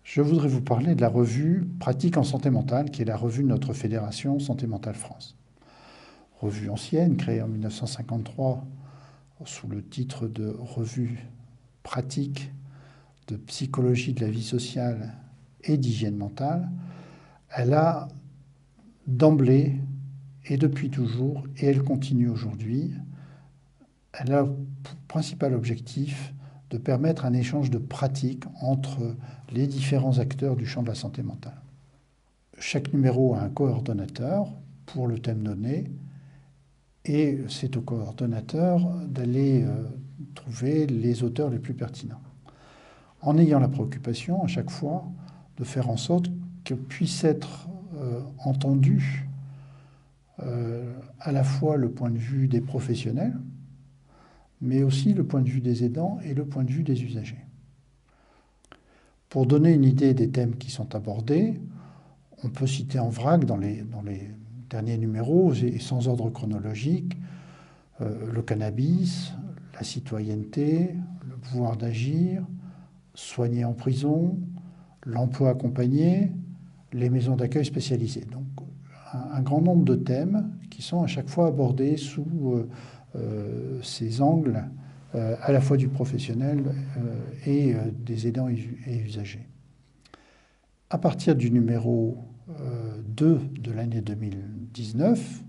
Je voudrais vous parler de la revue Pratique en santé mentale, qui est la revue de notre fédération Santé mentale France. Revue ancienne, créée en 1953 sous le titre de Revue Pratique de psychologie de la vie sociale et d'hygiène mentale. Elle a d'emblée, et depuis toujours, et elle continue aujourd'hui, elle a pour principal objectif de permettre un échange de pratiques entre les différents acteurs du champ de la santé mentale. Chaque numéro a un coordonnateur pour le thème donné, et c'est au coordonnateur d'aller trouver les auteurs les plus pertinents, en ayant la préoccupation à chaque fois de faire en sorte que puisse être entendu à la fois le point de vue des professionnels, mais aussi le point de vue des aidants et le point de vue des usagers. Pour donner une idée des thèmes qui sont abordés, on peut citer en vrac dans les derniers numéros, et sans ordre chronologique, le cannabis, la citoyenneté, le pouvoir d'agir, soigner en prison, l'emploi accompagné, les maisons d'accueil spécialisées. Donc un grand nombre de thèmes qui sont à chaque fois abordés sous ces angles à la fois du professionnel et des aidants et usagers. À partir du numéro 2 de l'année 2019,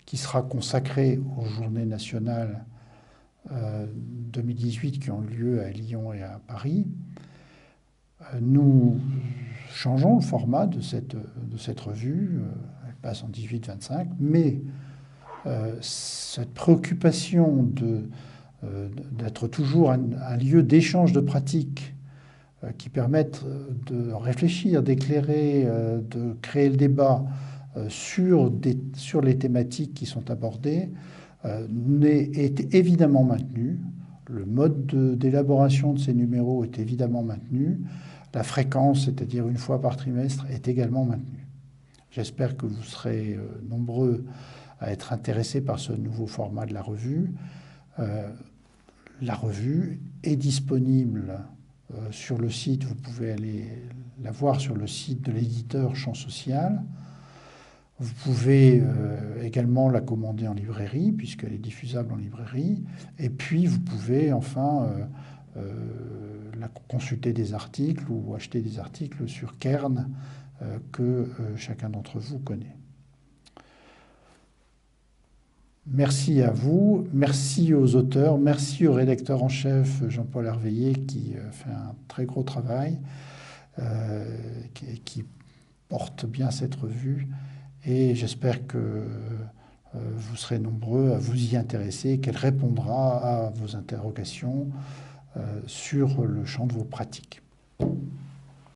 qui sera consacré aux journées nationales 2018 qui ont eu lieu à Lyon et à Paris, nous changeons le format de cette revue. Elle passe en 18-25, mais cette préoccupation d'être toujours un lieu d'échange de pratiques qui permettent de réfléchir, d'éclairer, de créer le débat sur les thématiques qui sont abordées, est évidemment maintenue. Le mode d'élaboration de ces numéros est évidemment maintenu. La fréquence, c'est-à-dire une fois par trimestre, est également maintenue. J'espère que vous serez nombreux à être intéressés par ce nouveau format de la revue. La revue est disponible sur le site, vous pouvez aller la voir sur le site de l'éditeur Champ Social. Vous pouvez également la commander en librairie, puisqu'elle est diffusable en librairie. Et puis, vous pouvez enfin consulter des articles ou acheter des articles sur Kern que chacun d'entre vous connaît. Merci à vous, merci aux auteurs, merci au rédacteur en chef Jean-Paul Herveillé qui fait un très gros travail, qui porte bien cette revue, et j'espère que vous serez nombreux à vous y intéresser, qu'elle répondra à vos interrogations sur le champ de vos pratiques.